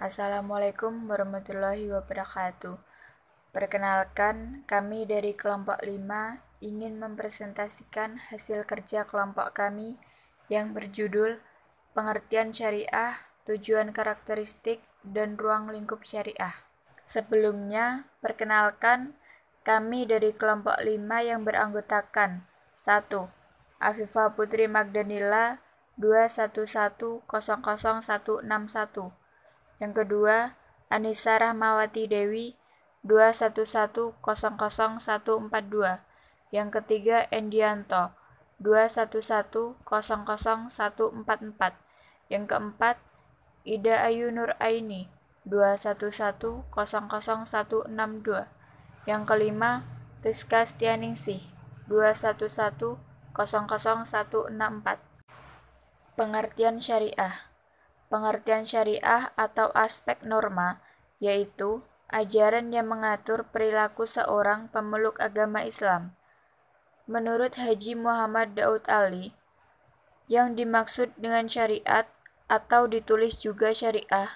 Assalamualaikum warahmatullahi wabarakatuh. Perkenalkan, kami dari kelompok 5 ingin mempresentasikan hasil kerja kelompok kami yang berjudul Pengertian Syariah, Tujuan Karakteristik, dan Ruang Lingkup Syariah. Sebelumnya, perkenalkan, kami dari kelompok 5 yang beranggotakan 1. Afifah Putri Magdanila 211000161. Yang kedua, Anissa Rahmawati Dewi 211000142. Yang ketiga, Endianto 211000144. Yang keempat, Ida Ayu Nur Aini 211000162. Yang kelima, Rizka Stianingsih 211000164. Pengertian syariah. Pengertian syariah atau aspek norma, yaitu ajaran yang mengatur perilaku seorang pemeluk agama Islam. Menurut Haji Muhammad Daud Ali, yang dimaksud dengan syariat atau ditulis juga syariah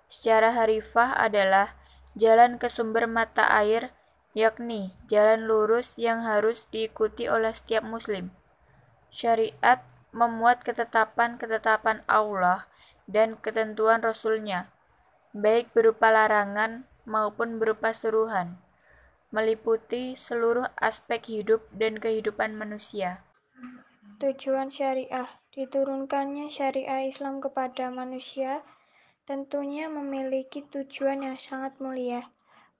secara harifah adalah jalan ke sumber mata air, yakni jalan lurus yang harus diikuti oleh setiap muslim. Syariat memuat ketetapan-ketetapan Allah dan ketentuan Rasul-Nya, baik berupa larangan maupun berupa suruhan, meliputi seluruh aspek hidup dan kehidupan manusia. Tujuan syariah. Diturunkannya syariah Islam kepada manusia tentunya memiliki tujuan yang sangat mulia.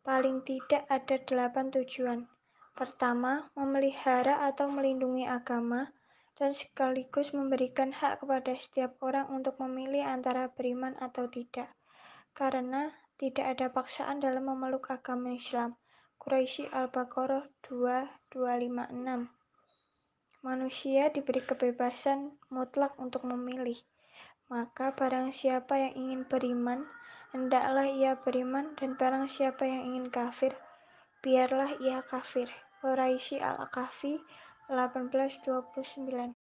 Paling tidak ada 8 tujuan. Pertama, memelihara atau melindungi agama dan sekaligus memberikan hak kepada setiap orang untuk memilih antara beriman atau tidak. Karena tidak ada paksaan dalam memeluk agama Islam. Quraisy Al-Baqarah 2:256. Manusia diberi kebebasan mutlak untuk memilih. Maka barang siapa yang ingin beriman, hendaklah ia beriman, dan barang siapa yang ingin kafir, biarlah ia kafir. Quraisy Al-Kahfi 18:29.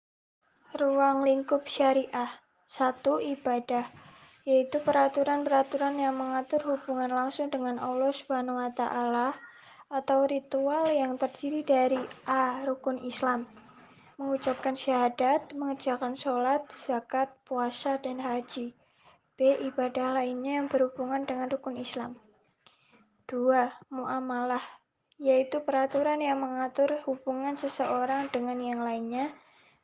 Ruang lingkup syariah. 1. Ibadah, yaitu peraturan-peraturan yang mengatur hubungan langsung dengan Allah SWT atau ritual yang terdiri dari A. Rukun Islam, mengucapkan syahadat, mengerjakan sholat, zakat, puasa, dan haji. B. Ibadah lainnya yang berhubungan dengan rukun Islam. 2. Muamalah, yaitu peraturan yang mengatur hubungan seseorang dengan yang lainnya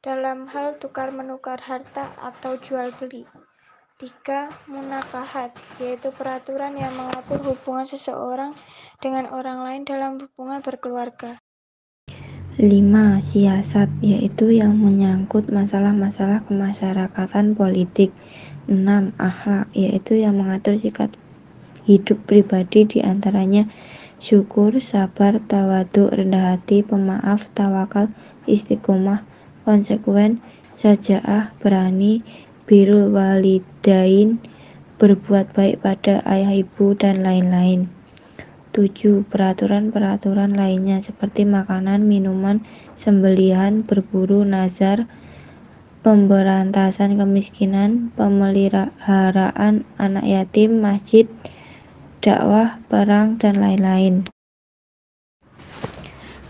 dalam hal tukar-menukar harta atau jual beli. 3. Munakahat, yaitu peraturan yang mengatur hubungan seseorang dengan orang lain dalam hubungan berkeluarga. 5. Siasat, yaitu yang menyangkut masalah-masalah kemasyarakatan politik. 6. Akhlak, yaitu yang mengatur sikap hidup pribadi, diantaranya syukur, sabar, tawadhu, rendah hati, pemaaf, tawakal, istiqomah, konsekuen, syaja'ah, berani, birrul walidain, berbuat baik pada ayah ibu, dan lain-lain. 7. Peraturan-peraturan lainnya seperti makanan, minuman, sembelihan, berburu, nazar, pemberantasan kemiskinan, pemeliharaan anak yatim, masjid, dakwah, perang, dan lain-lain.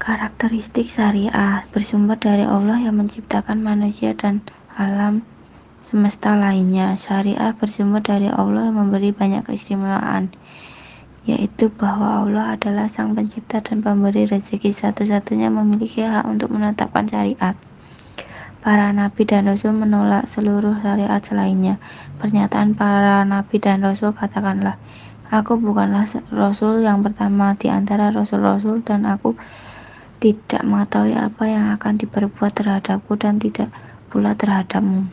Karakteristik syariah bersumber dari Allah yang menciptakan manusia dan alam semesta lainnya. Syariah bersumber dari Allah yang memberi banyak keistimewaan, yaitu bahwa Allah adalah sang pencipta dan pemberi rezeki, satu-satunya memiliki hak untuk menetapkan syariat. Para nabi dan rasul menolak seluruh syariat selainnya. Pernyataan para nabi dan rasul, katakanlah, aku bukanlah rasul yang pertama di antara rasul-rasul, dan aku tidak mengetahui apa yang akan diperbuat terhadapku dan tidak pula terhadapmu.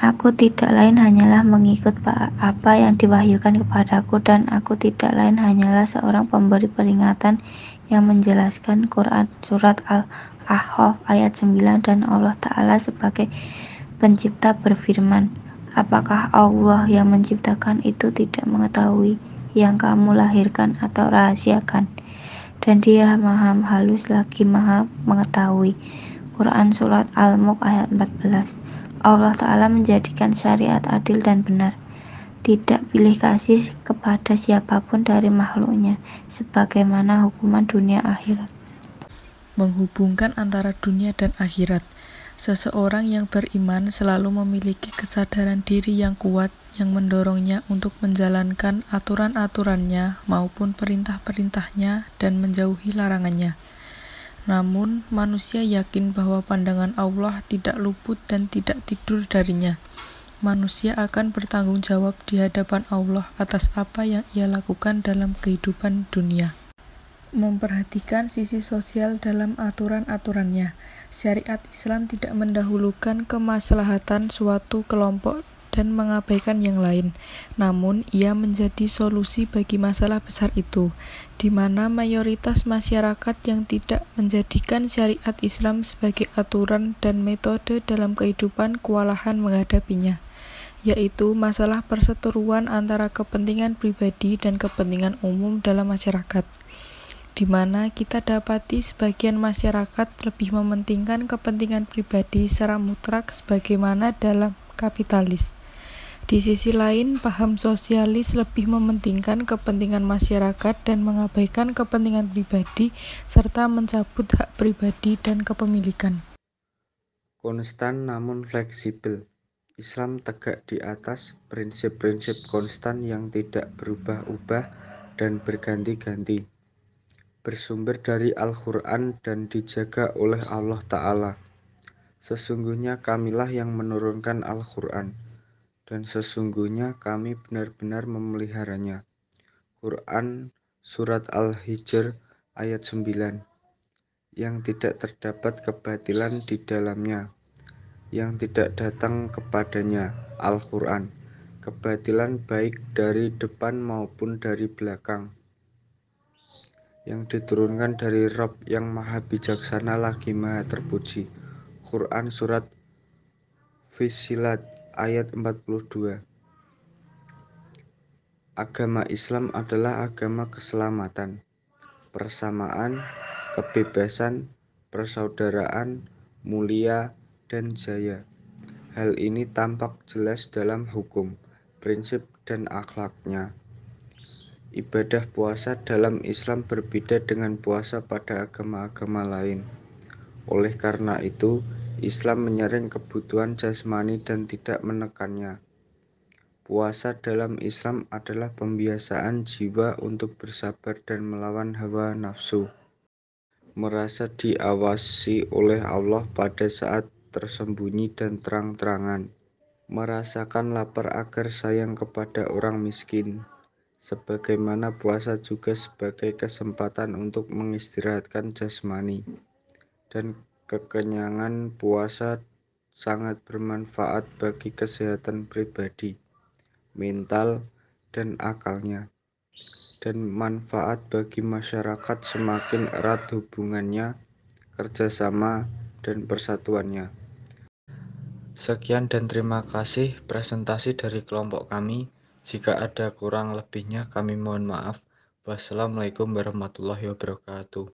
Aku tidak lain hanyalah mengikut apa yang diwahyukan kepadaku, dan aku tidak lain hanyalah seorang pemberi peringatan yang menjelaskan. Quran Surat Al-Ahqaf ayat 9. Dan Allah Ta'ala sebagai pencipta berfirman, apakah Allah yang menciptakan itu tidak mengetahui yang kamu lahirkan atau rahasiakan? Dan Dia maha halus lagi maha mengetahui. Quran Surat Al-Mulk ayat 14. Allah Ta'ala menjadikan syariat adil dan benar. tidak pilih kasih kepada siapapun dari makhluknya, sebagaimana hukuman dunia akhirat. Menghubungkan antara dunia dan akhirat. Seseorang yang beriman selalu memiliki kesadaran diri yang kuat yang mendorongnya untuk menjalankan aturan-aturannya maupun perintah-perintahnya dan menjauhi larangannya. Namun, manusia yakin bahwa pandangan Allah tidak luput dan tidak tidur darinya. Manusia akan bertanggung jawab di hadapan Allah atas apa yang ia lakukan dalam kehidupan dunia. Memperhatikan sisi sosial dalam aturan-aturannya. Syariat Islam tidak mendahulukan kemaslahatan suatu kelompok dan mengabaikan yang lain. Namun, ia menjadi solusi bagi masalah besar itu, di mana mayoritas masyarakat yang tidak menjadikan syariat Islam sebagai aturan dan metode dalam kehidupan kewalahan menghadapinya, yaitu masalah perseteruan antara kepentingan pribadi dan kepentingan umum dalam masyarakat, di mana kita dapati sebagian masyarakat lebih mementingkan kepentingan pribadi secara mutlak sebagaimana dalam kapitalis. Di sisi lain, paham sosialis lebih mementingkan kepentingan masyarakat dan mengabaikan kepentingan pribadi serta mencabut hak pribadi dan kepemilikan. Konstan namun fleksibel. Islam tegak di atas prinsip-prinsip konstan yang tidak berubah-ubah dan berganti-ganti. Bersumber dari Al-Quran dan dijaga oleh Allah Ta'ala. Sesungguhnya kamilah yang menurunkan Al-Quran, dan sesungguhnya kami benar-benar memeliharanya. Quran Surat Al-Hijr ayat 9. Yang tidak terdapat kebatilan di dalamnya, yang tidak datang kepadanya, Al-Quran, kebatilan baik dari depan maupun dari belakang, yang diturunkan dari Rabb yang maha bijaksana lagi maha terpuji. Quran Surat Fussilat ayat 42. Agama Islam adalah agama keselamatan, persamaan, kebebasan, persaudaraan, mulia, dan jaya. Hal ini tampak jelas dalam hukum, prinsip, dan akhlaknya. Ibadah puasa dalam Islam berbeda dengan puasa pada agama-agama lain. Oleh karena itu, Islam menyaring kebutuhan jasmani dan tidak menekannya. Puasa dalam Islam adalah pembiasaan jiwa untuk bersabar dan melawan hawa nafsu. Merasa diawasi oleh Allah pada saat tersembunyi dan terang-terangan. Merasakan lapar agar sayang kepada orang miskin. Sebagaimana puasa juga sebagai kesempatan untuk mengistirahatkan jasmani. Dan kekenyangan puasa sangat bermanfaat bagi kesehatan pribadi, mental, dan akalnya, dan manfaat bagi masyarakat semakin erat hubungannya, kerjasama, dan persatuannya. Sekian dan terima kasih presentasi dari kelompok kami. Jika ada kurang lebihnya kami mohon maaf. Wassalamualaikum warahmatullahi wabarakatuh.